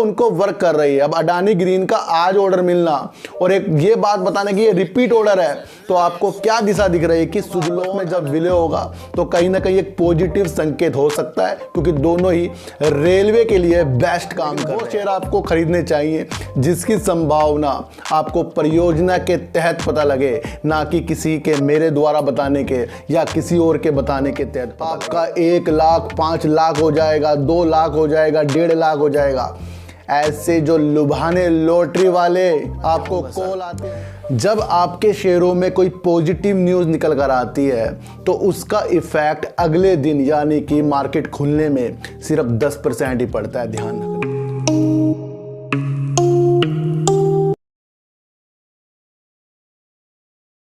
उनको वर्क कर रही है। अब अडानी ग्रीन का आज ऑर्डर मिलना और एक ये बात बताने की ये रिपीट ऑर्डर है, तो आपको क्या दिशा दिख रही है कि सुजलॉन में जब विलय होगा तो कहीं ना कहीं एक पॉजिटिव संकेत हो सकता है, क्योंकि दोनों ही रेलवे के लिए बेस्ट काम कर रहे हैं। वो शेयर आपको खरीदने चाहिए जिसकी संभावना आपको परियोजना के तहत पता लगे, ना कि किसी के मेरे द्वारा बताने के या किसी और के बताने के तहत। आपका 1 लाख 5 लाख हो जाएगा, 2 लाख हो जाएगा, 1.5 लाख हो जाएगा। ऐसे जो लुभाने लॉटरी वाले आपको कॉल आते हैं, जब आपके शेयरों में कोई पॉजिटिव न्यूज़ निकल कर आती है तो उसका इफेक्ट अगले दिन यानी कि मार्केट खुलने में सिर्फ 10% ही पड़ता है। ध्यान रखना।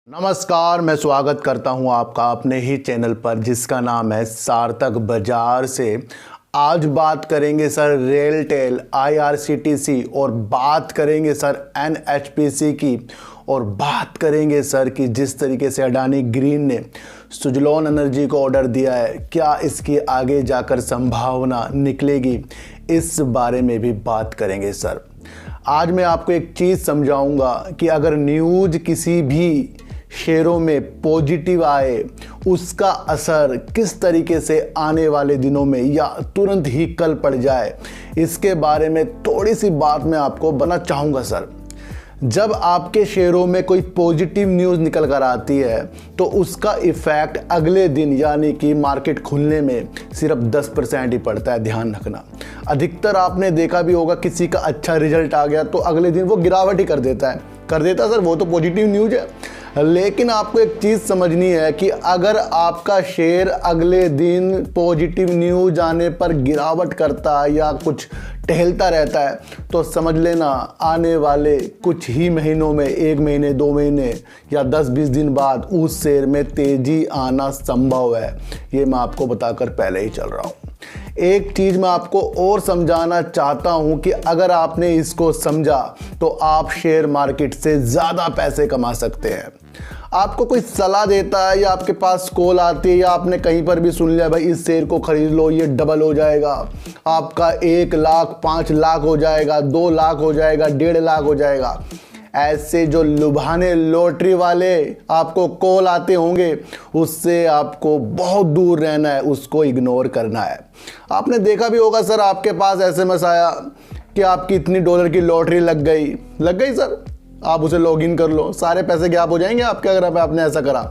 नमस्कार, मैं स्वागत करता हूं आपका अपने ही चैनल पर जिसका नाम है सार्थक बाजार से। आज बात करेंगे सर रेलटेल, आईआरसीटीसी और बात करेंगे सर एनएचपीसी की, और बात करेंगे सर कि जिस तरीके से अडानी ग्रीन ने सुजलॉन एनर्जी को ऑर्डर दिया है, क्या इसकी आगे जाकर संभावना निकलेगी, इस बारे में भी बात करेंगे सर। आज मैं आपको एक चीज़ समझाऊंगा कि अगर न्यूज़ किसी भी शेयरों में पॉजिटिव आए, उसका असर किस तरीके से आने वाले दिनों में या तुरंत ही कल पड़ जाए, इसके बारे में थोड़ी सी बात मैं आपको बताना चाहूँगा सर। जब आपके शेयरों में कोई पॉजिटिव न्यूज़ निकल कर आती है तो उसका इफेक्ट अगले दिन यानी कि मार्केट खुलने में सिर्फ 10% ही पड़ता है। ध्यान रखना। अधिकतर आपने देखा भी होगा, किसी का अच्छा रिजल्ट आ गया तो अगले दिन वो गिरावट ही कर देता है सर, वो तो पॉजिटिव न्यूज़ है। लेकिन आपको एक चीज़ समझनी है कि अगर आपका शेयर अगले दिन पॉजिटिव न्यूज़ आने पर गिरावट करता है या कुछ टहलता रहता है तो समझ लेना आने वाले कुछ ही महीनों में, 1 महीने 2 महीने या 10-20 दिन बाद उस शेयर में तेज़ी आना संभव है। ये मैं आपको बताकर पहले ही चल रहा हूँ। एक चीज़ मैं आपको और समझाना चाहता हूँ कि अगर आपने इसको समझा तो आप शेयर मार्केट से ज़्यादा पैसे कमा सकते हैं। आपको कोई सलाह देता है या आपके पास कॉल आती है या आपने कहीं पर भी सुन लिया भाई इस शेयर को खरीद लो, ये डबल हो जाएगा, आपका 1 लाख 5 लाख हो जाएगा, 2 लाख हो जाएगा, 1.5 लाख हो जाएगा। ऐसे जो लुभाने लॉटरी वाले आपको कॉल आते होंगे, उससे आपको बहुत दूर रहना है, उसको इग्नोर करना है। आपने देखा भी होगा सर, आपके पास एसएमएस आया कि आपकी इतनी डॉलर की लॉटरी लग गई सर, आप उसे लॉगिन कर लो, सारे पैसे गैप हो जाएंगे आपके अगर आपने ऐसा करा।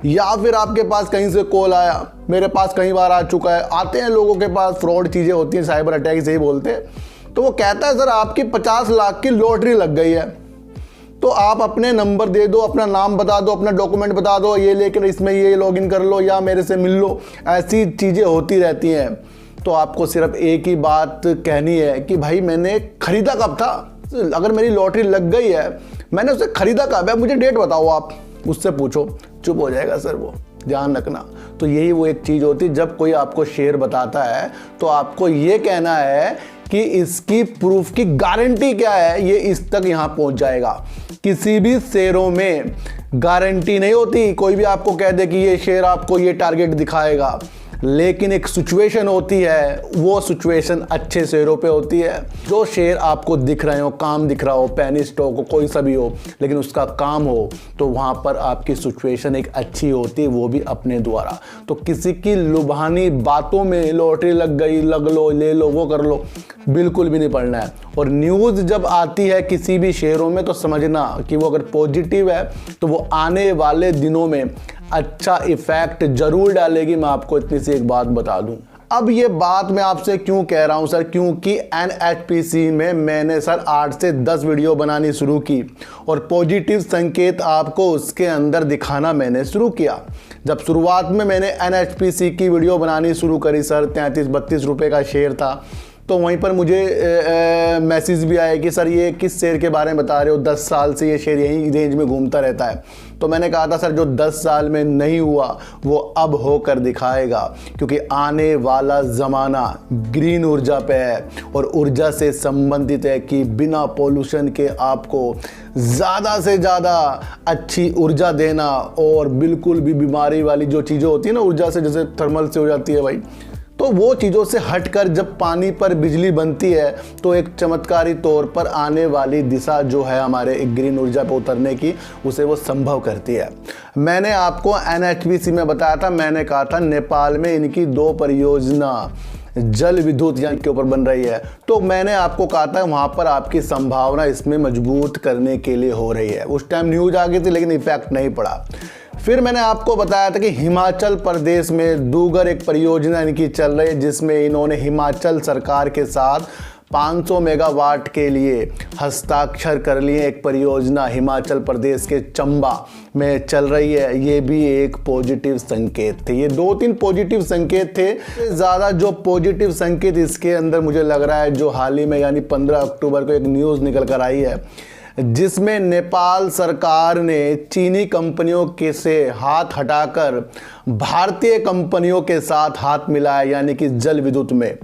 या फिर आपके पास कहीं से कॉल आया, मेरे पास कई बार आ चुका है, आते हैं लोगों के पास, फ्रॉड चीज़ें होती हैं, साइबर अटैक से ही बोलते हैं, तो वो कहता है सर आपकी 50 लाख की लॉटरी लग गई है, तो आप अपने नंबर दे दो, अपना नाम बता दो, अपना डॉक्यूमेंट बता दो, ये लेकर इसमें ये लॉगिन कर लो या मेरे से मिल लो। ऐसी चीज़ें होती रहती हैं। तो आपको सिर्फ एक ही बात कहनी है कि भाई मैंने खरीदा कब था, अगर मेरी लॉटरी लग गई है मैंने उसे खरीदा कब है, मुझे डेट बताओ, आप उससे पूछो, चुप हो जाएगा सर वो। ध्यान रखना। तो यही वो एक चीज़ होती है, जब कोई आपको शेयर बताता है तो आपको ये कहना है कि इसकी प्रूफ की गारंटी क्या है, ये इस तक यहाँ पहुँच जाएगा। किसी भी शेयरों में गारंटी नहीं होती, कोई भी आपको कह दे कि ये शेयर आपको ये टारगेट दिखाएगा, लेकिन एक सिचुएशन होती है, वो सिचुएशन अच्छे शेयरों पे होती है। जो शेयर आपको दिख रहे हो, काम दिख रहा हो, पेनी स्टॉक हो, कोई सा भी हो, लेकिन उसका काम हो, तो वहाँ पर आपकी सिचुएशन एक अच्छी होती है, वो भी अपने द्वारा। तो किसी की लुभानी बातों में लॉटरी लग गई, लग लो, ले लो, वो कर लो, बिल्कुल भी नहीं पढ़ना है। और न्यूज़ जब आती है किसी भी शेयरों में तो समझना कि वो अगर पॉजिटिव है तो वो आने वाले दिनों में अच्छा इफेक्ट जरूर डालेगी। मैं आपको इतनी सी एक बात बता दूं। अब ये बात मैं आपसे क्यों कह रहा हूं सर, क्योंकि एनएचपीसी में मैंने सर 8 से 10 वीडियो बनानी शुरू की और पॉजिटिव संकेत आपको उसके अंदर दिखाना मैंने शुरू किया। जब शुरुआत में मैंने एनएचपीसी की वीडियो बनानी शुरू करी सर, 33-32 रुपये का शेयर था, तो वहीं पर मुझे मैसेज भी आया कि सर ये किस शेयर के बारे में बता रहे हो, 10 साल से ये शेयर यही रेंज में घूमता रहता है। तो मैंने कहा था सर जो 10 साल में नहीं हुआ वो अब होकर दिखाएगा, क्योंकि आने वाला ज़माना ग्रीन ऊर्जा पे है और ऊर्जा से संबंधित है कि बिना पोल्यूशन के आपको ज़्यादा से ज़्यादा अच्छी ऊर्जा देना और बिल्कुल भी बीमारी वाली जो चीज़ें होती है ना ऊर्जा से, जैसे थर्मल से हो जाती है भाई, तो तो वो चीज़ों से हटकर जब पानी पर बिजली बनती है तो एक चमत्कारी तौर पर आने वाली दिशा जो है हमारे ग्रीन ऊर्जा पर उतरने की, उसे वो संभव करती है। मैंने आपको NHPC में बताया था, मैंने कहा था नेपाल में इनकी 2 परियोजना जल विद्युत यानी के ऊपर बन रही है, तो मैंने आपको कहा था वहाँ पर आपकी संभावना इसमें मजबूत करने के लिए हो रही है। उस टाइम न्यूज़ आ गई थी लेकिन इफेक्ट नहीं पड़ा। फिर मैंने आपको बताया था कि हिमाचल प्रदेश में दूगर एक परियोजना इनकी चल रही है, जिसमें इन्होंने हिमाचल सरकार के साथ 500 मेगावाट के लिए हस्ताक्षर कर लिए। एक परियोजना हिमाचल प्रदेश के चंबा में चल रही है, ये भी एक पॉजिटिव संकेत थे। ये 2-3 पॉजिटिव संकेत थे। ज़्यादा जो पॉजिटिव संकेत इसके अंदर मुझे लग रहा है, जो हाल ही में यानी 15 अक्टूबर को एक न्यूज़ निकल कर आई है, जिसमें नेपाल सरकार ने चीनी कंपनियों के से हाथ हटाकर भारतीय कंपनियों के साथ हाथ मिलाया, यानी कि जल विद्युत में।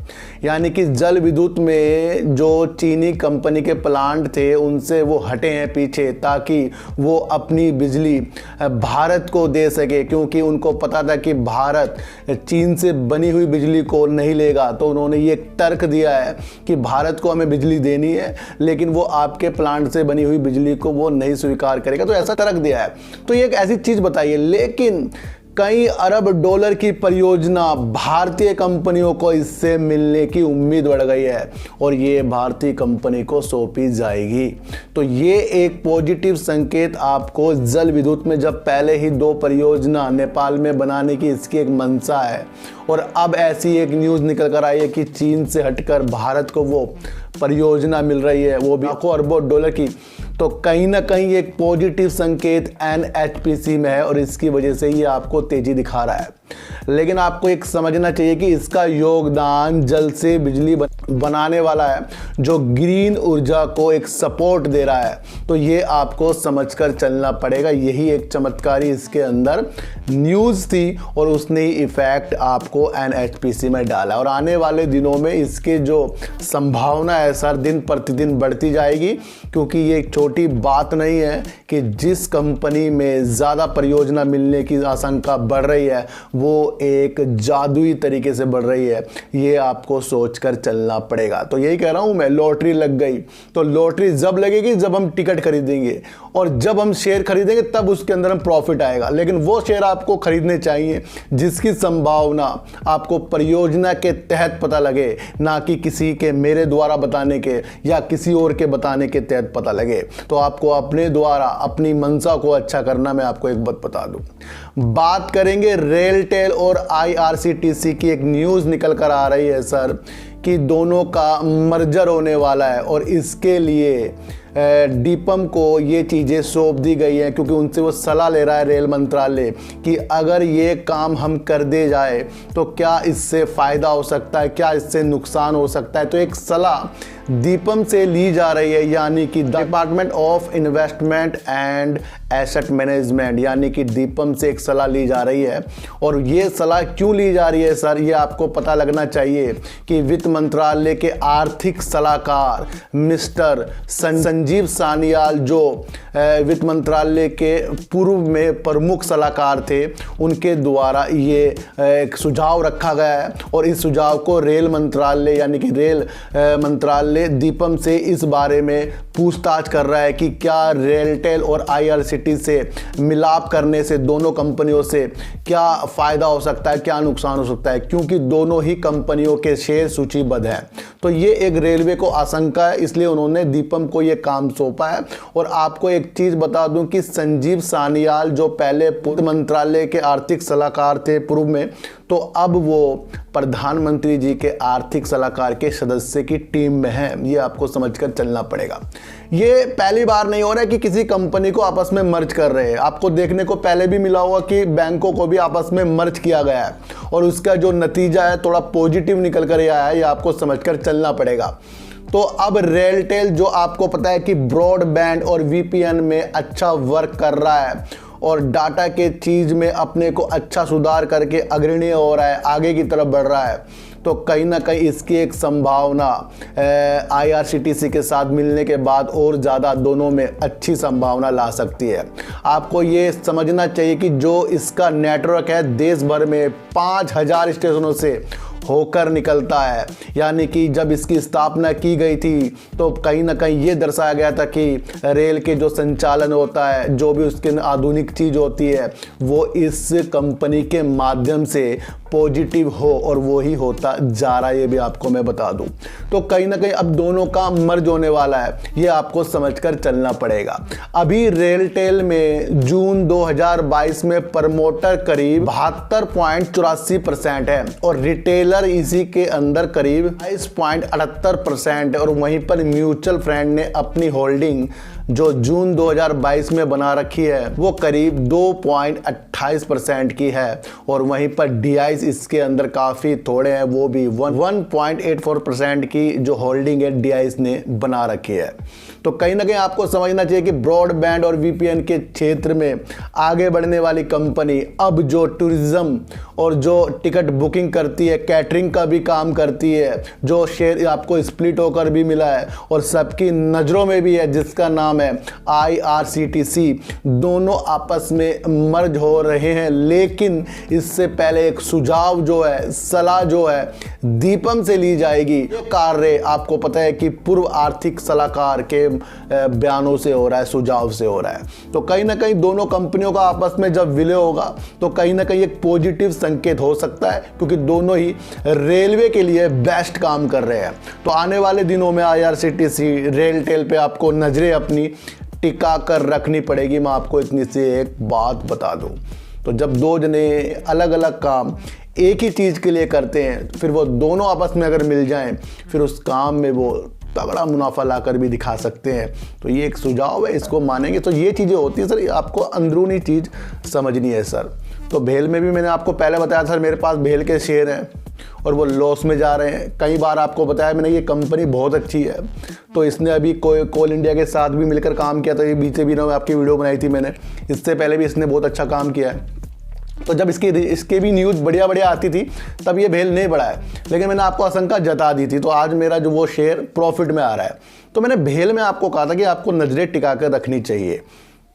यानी कि जल विद्युत में जो चीनी कंपनी के प्लांट थे उनसे वो हटे हैं पीछे, ताकि वो अपनी बिजली भारत को दे सके, क्योंकि उनको पता था कि भारत चीन से बनी हुई बिजली को नहीं लेगा। तो उन्होंने ये तर्क दिया है कि भारत को हमें बिजली देनी है, लेकिन वो आपके प्लांट से बनी हुई बिजली को वो नहीं स्वीकार करेगा। तो ऐसा तर्क दिया है। तो ये एक ऐसी चीज़ बताइए, लेकिन कई अरब डॉलर की परियोजना भारतीय कंपनियों को इससे मिलने की उम्मीद बढ़ गई है और ये भारतीय कंपनी को सौंपी जाएगी। तो ये एक पॉजिटिव संकेत आपको जल विद्युत में, जब पहले ही 2 परियोजना नेपाल में बनाने की इसकी एक मंशा है और अब ऐसी एक न्यूज़ निकल कर आई है कि चीन से हटकर भारत को वो परियोजना मिल रही है, वो भी लाखों अरबों डॉलर की। तो कहीं ना कहीं एक पॉजिटिव संकेत NHPC में है और इसकी वजह से ये आपको तेजी दिखा रहा है। लेकिन आपको एक समझना चाहिए कि इसका योगदान जल से बिजली बनाने वाला है, जो ग्रीन ऊर्जा को एक सपोर्ट दे रहा है। तो ये आपको समझकर चलना पड़ेगा। यही एक चमत्कारी इसके अंदर न्यूज़ थी और उसने ही इफेक्ट आपको NHPC में डाला और आने वाले दिनों में इसके जो संभावना है सर दिन प्रतिदिन बढ़ती जाएगी, क्योंकि ये एक छोटी बात नहीं है कि जिस कंपनी में ज़्यादा परियोजना मिलने की आशंका बढ़ रही है वो एक जादुई तरीके से बढ़ रही है। ये आपको सोचकर चलना पड़ेगा। तो यही कह रहा हूँ मैं, लॉटरी लग गई। तो लॉटरी जब लगेगी जब हम टिकट खरीदेंगे, और जब हम शेयर खरीदेंगे तब उसके अंदर हम प्रॉफिट आएगा। लेकिन वो शेयर आपको खरीदने चाहिए जिसकी संभावना आपको परियोजना के तहत पता लगे, ना कि किसी के मेरे द्वारा बताने के या किसी और के बताने के तहत पता लगे। तो आपको अपने द्वारा अपनी मंशा को अच्छा करना, मैं आपको एक बात बता दूं। बात करेंगे रेलटेल और IRCTC की। एक न्यूज़ निकल कर आ रही है सर कि दोनों का मर्जर होने वाला है और इसके लिए डीपम को ये चीज़ें सौंप दी गई हैं, क्योंकि उनसे वो सलाह ले रहा है रेल मंत्रालय कि अगर ये काम हम कर दे जाए तो क्या इससे फ़ायदा हो सकता है, क्या इससे नुकसान हो सकता है। तो एक सलाह दीपम से ली जा रही है, यानी कि department of investment and asset management, यानी कि दीपम से एक सलाह ली जा रही है। और ये सलाह क्यों ली जा रही है सर, ये आपको पता लगना चाहिए कि वित्त मंत्रालय के आर्थिक सलाहकार मिस्टर संजीव सान्याल, जो वित्त मंत्रालय के पूर्व में प्रमुख सलाहकार थे, उनके द्वारा ये एक सुझाव रखा गया है। और इस सुझाव को रेल मंत्रालय यानी कि रेल मंत्रालय दीपम से इस बारे में पूछताछ कर रहा है कि क्या रेलटेल और IRCTC से मिलाप करने से दोनों कंपनियों से क्या फ़ायदा हो सकता है, क्या नुकसान हो सकता है, क्योंकि दोनों ही कंपनियों के शेयर सूचीबद्ध हैं। तो ये एक रेलवे को आशंका है, इसलिए उन्होंने दीपम को ये काम सौंपा है। और आपको एक चीज़ बता दूं कि संजीव सान्याल जो पहले वित्त मंत्रालय के आर्थिक सलाहकार थे पूर्व में, तो अब वो प्रधानमंत्री जी के आर्थिक सलाहकार के सदस्य की टीम में है। ये आपको समझकर चलना पड़ेगा। ये पहली बार नहीं हो रहा है कि किसी कंपनी को आपस में मर्ज कर रहे हैं। आपको देखने को पहले भी मिला होगा कि बैंकों को भी आपस में मर्ज किया गया है और उसका जो नतीजा है थोड़ा पॉजिटिव निकल कर आया है। ये आपको समझकर चलना पड़ेगा। तो अब रेलटेल, जो आपको पता है कि ब्रॉडबैंड और VPN में अच्छा वर्क कर रहा है और डाटा के चीज़ में अपने को अच्छा सुधार करके अग्रणी हो रहा है, आगे की तरफ बढ़ रहा है, तो कहीं ना कहीं इसकी एक संभावना IRCTC के साथ मिलने के बाद और ज़्यादा दोनों में अच्छी संभावना ला सकती है। आपको ये समझना चाहिए कि जो इसका नेटवर्क है देश भर में 5000 स्टेशनों से होकर निकलता है। यानी कि जब इसकी स्थापना की गई थी तो कहीं ना कहीं ये दर्शाया गया था कि रेल के जो संचालन होता है, जो भी उसके आधुनिक चीज़ होती है, वो इस कंपनी के माध्यम से पॉजिटिव हो, और वो ही होता जा रहा है। ये भी आपको मैं बता दूं। तो कहीं ना कहीं अब दोनों का मर्ज होने वाला है, ये आपको समझकर चलना पड़ेगा। अभी रेलटेल में जून 2022 में प्रमोटर करीब 72.84% है और रिटेलर इसी के अंदर करीब 22.78% है, और वहीं पर म्यूचुअल फंड ने अपनी होल्डिंग जो जून 2022 में बना रखी है वो करीब 2.28% की है, और वहीं पर डीआईस इसके अंदर काफ़ी थोड़े हैं, वो भी 1.84% की जो होल्डिंग है डीआईस ने बना रखी है। तो कहीं ना कहीं आपको समझना चाहिए कि ब्रॉडबैंड और वीपीएन के क्षेत्र में आगे बढ़ने वाली कंपनी अब जो टूरिज्म और जो टिकट बुकिंग करती है, कैटरिंग का भी काम करती है, जो शेयर आपको स्प्लिट होकर भी मिला है और सबकी नज़रों में भी है, जिसका नाम है आईआरसीटीसी, दोनों आपस में मर्ज हो रहे हैं। लेकिन इससे पहले एक सुझाव जो है, सलाह जो है दीपम से ली जाएगी। ये कार्य आपको पता है कि पूर्व आर्थिक सलाहकार के बयानों से हो रहा है, सुझाव से हो रहा है। तो कहीं ना कहीं दोनों कंपनियों का आपस में जब विलय होगा तो कहीं ना कहीं एक पॉजिटिव संकेत हो सकता है, क्योंकि दोनों ही रेलवे के लिए बेस्ट काम कर रहे हैं। तो आने वाले दिनों में आईआरसीटीसी, रेलटेल पे आपको नजरें अपनी टिका कर रखनी पड़ेगी। मैं आपको इतनी सी एक बात बता दूं, तो जब दो जने अलग अलग काम एक ही चीज़ के लिए करते हैं, फिर वो दोनों आपस में अगर मिल जाएं, फिर उस काम में वो तगड़ा मुनाफा लाकर भी दिखा सकते हैं। तो ये एक सुझाव है, इसको मानेंगे। तो ये चीज़ें होती हैं सर, आपको अंदरूनी चीज़ समझनी है सर। तो भेल में भी मैंने आपको पहले बताया सर, मेरे पास भेल के शेयर हैं और वो लॉस में जा रहे हैं। कई बार आपको बताया मैंने, ये कंपनी बहुत अच्छी है। तो इसने अभी कोल इंडिया के साथ भी मिलकर काम किया था, ये बीच भी में आपकी वीडियो बनाई थी मैंने, इससे पहले भी इसने बहुत अच्छा काम किया है। तो जब इसके भी न्यूज़ बढ़िया बढ़िया आती थी तब ये भेल नहीं बढ़ा है, लेकिन मैंने आपको आशंका जता दी थी। तो आज मेरा जो वो शेयर प्रॉफिट में आ रहा है। तो मैंने भेल में आपको कहा था कि आपको नज़रें टिका कर रखनी चाहिए।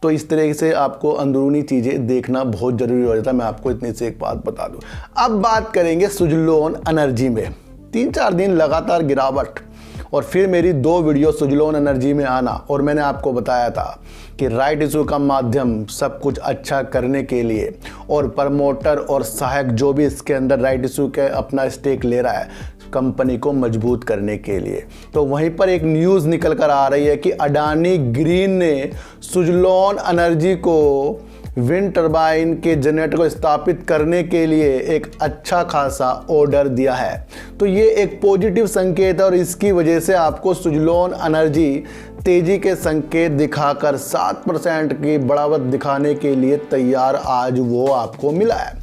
तो इस तरीके से आपको अंदरूनी चीज़ें देखना बहुत ज़रूरी हो जाता है। मैं आपको इतनी से एक बात बता दूं। अब बात करेंगे सुजलोन एनर्जी में। 3-4 दिन लगातार गिरावट, और फिर मेरी 2 वीडियो सुजलोन एनर्जी में आना, और मैंने आपको बताया था कि राइट इशू का माध्यम सब कुछ अच्छा करने के लिए, और प्रमोटर और सहायक जो भी इसके अंदर राइट इशू के अपना स्टेक ले रहा है कंपनी को मजबूत करने के लिए। तो वहीं पर एक न्यूज़ निकल कर आ रही है कि अडानी ग्रीन ने सुजलोन एनर्जी को विंड टर्बाइन के जनरेटर को स्थापित करने के लिए एक अच्छा खासा ऑर्डर दिया है। तो ये एक पॉजिटिव संकेत है, और इसकी वजह से आपको सुजलोन एनर्जी तेजी के संकेत दिखाकर 7% की बढ़ावत दिखाने के लिए तैयार आज वो आपको मिला है।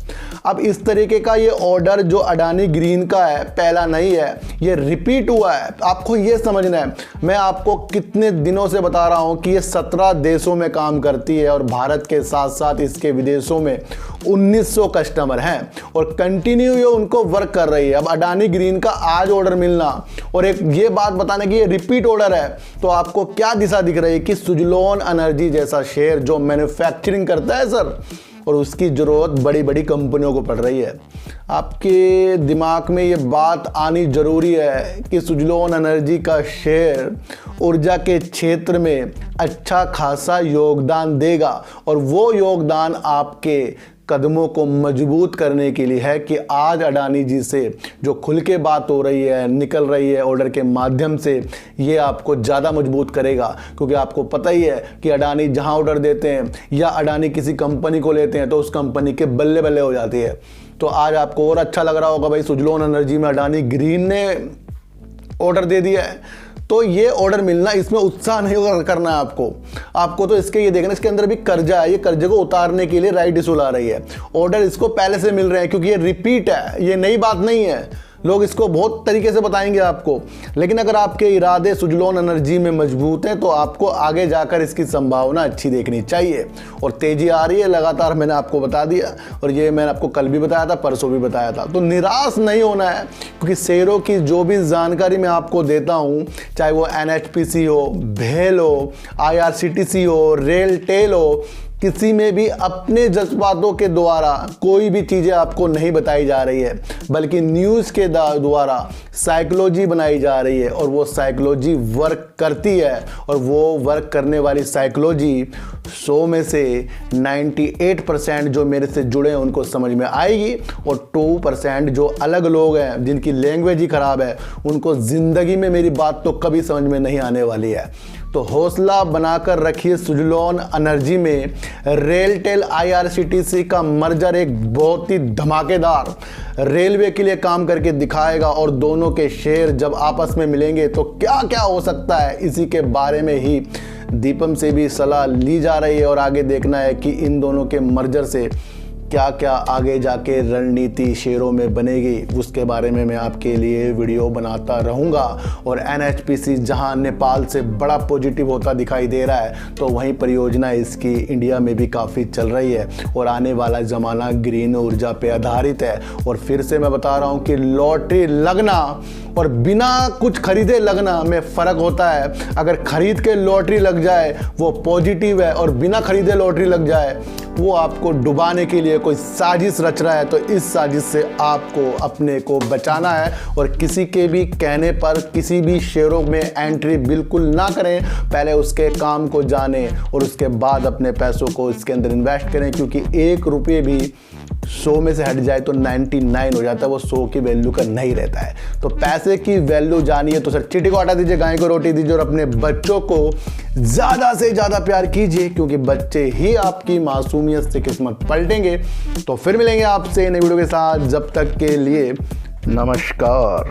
अब इस तरीके का ये ऑर्डर जो अडानी ग्रीन का है, पहला नहीं है, ये रिपीट हुआ है। आपको ये समझना है, मैं आपको कितने दिनों से बता रहा हूँ कि ये 17 देशों में काम करती है, और भारत के साथ साथ इसके विदेशों में 1900 कस्टमर हैं, और कंटिन्यू ये उनको वर्क कर रही है। अब अडानी ग्रीन का आज ऑर्डर मिलना और एक ये बात बताने की ये रिपीट ऑर्डर है, तो आपको क्या दिशा दिख रही है कि सुजलोन एनर्जी जैसा शेयर जो मैन्युफैक्चरिंग करता है सर, और उसकी ज़रूरत बड़ी बड़ी कंपनियों को पड़ रही है। आपके दिमाग में ये बात आनी ज़रूरी है कि सुजलोन एनर्जी का शेयर ऊर्जा के क्षेत्र में अच्छा खासा योगदान देगा, और वो योगदान आपके कदमों को मजबूत करने के लिए है कि आज अडानी जी से जो खुल के बात हो रही है, निकल रही है ऑर्डर के माध्यम से, ये आपको ज़्यादा मजबूत करेगा। क्योंकि आपको पता ही है कि अडानी जहां ऑर्डर देते हैं या अडानी किसी कंपनी को लेते हैं तो उस कंपनी के बल्ले बल्ले हो जाती है। तो आज आपको और अच्छा लग रहा होगा भाई, सुजलोन एनर्जी में अडानी ग्रीन ने ऑर्डर दे दिया है, तो ये ऑर्डर मिलना, इसमें उत्साह नहीं करना है आपको तो इसके ये देखना, इसके अंदर भी कर्जा है, ये कर्जे को उतारने के लिए राइट इशू ला रही है। ऑर्डर इसको पहले से मिल रहे हैं, क्योंकि ये रिपीट है, ये नई बात नहीं है। लोग इसको बहुत तरीके से बताएंगे आपको, लेकिन अगर आपके इरादे सुजलोन एनर्जी में मजबूत हैं तो आपको आगे जाकर इसकी संभावना अच्छी देखनी चाहिए। और तेजी आ रही है लगातार, मैंने आपको बता दिया, और ये मैंने आपको कल भी बताया था, परसों भी बताया था। तो निराश नहीं होना है, क्योंकि शेयरों की जो भी जानकारी मैं आपको देता हूँ, चाहे वो NHPC हो, भेल हो, IRCTC हो, रेलटेल हो, किसी में भी अपने जज्बातों के द्वारा कोई भी चीज़ें आपको नहीं बताई जा रही है, बल्कि न्यूज़ के द्वारा साइकोलॉजी बनाई जा रही है और वो साइकोलॉजी वर्क करती है। और वो वर्क करने वाली साइकोलॉजी 100 में से 98% जो मेरे से जुड़े हैं उनको समझ में आएगी, और 2% जो अलग लोग हैं जिनकी लैंग्वेज ही ख़राब है उनको ज़िंदगी में मेरी बात तो कभी समझ में नहीं आने वाली है। तो हौसला बनाकर रखिए। सुजलॉन एनर्जी में रेलटेल IRCTC का मर्जर एक बहुत ही धमाकेदार रेलवे के लिए काम करके दिखाएगा, और दोनों के शेयर जब आपस में मिलेंगे तो क्या क्या हो सकता है, इसी के बारे में ही दीपम से भी सलाह ली जा रही है। और आगे देखना है कि इन दोनों के मर्जर से क्या क्या आगे जाके रणनीति शेयरों में बनेगी, उसके बारे में मैं आपके लिए वीडियो बनाता रहूँगा। और NHPC जहां नेपाल से बड़ा पॉजिटिव होता दिखाई दे रहा है, तो वहीं परियोजना इसकी इंडिया में भी काफ़ी चल रही है, और आने वाला ज़माना ग्रीन ऊर्जा पे आधारित है। और फिर से मैं बता रहा हूँ कि लॉटरी लगना और बिना कुछ खरीदे लगना में फ़र्क होता है। अगर खरीद के लॉटरी लग जाए वो पॉजिटिव है, और बिना खरीदे लॉटरी लग जाए वो आपको डुबाने के लिए कोई साजिश रच रहा है। तो इस साजिश से आपको अपने को बचाना है, और किसी के भी कहने पर किसी भी शेयरों में एंट्री बिल्कुल ना करें। पहले उसके काम को जानें और उसके बाद अपने पैसों को इसके अंदर इन्वेस्ट करें, क्योंकि 1 रुपये भी 100 में से हट जाए तो 99 हो जाता है, वो 100 की वैल्यू का नहीं रहता है। तो पैसे की वैल्यू जानिए तो सर चींटी को हटा दीजिए, गाय को रोटी दीजिए, और अपने बच्चों को ज़्यादा से ज़्यादा प्यार कीजिए, क्योंकि बच्चे ही आपकी मासूमियत से किस्मत पलटेंगे। तो फिर मिलेंगे आपसे नई वीडियो के साथ, जब तक के लिए नमस्कार।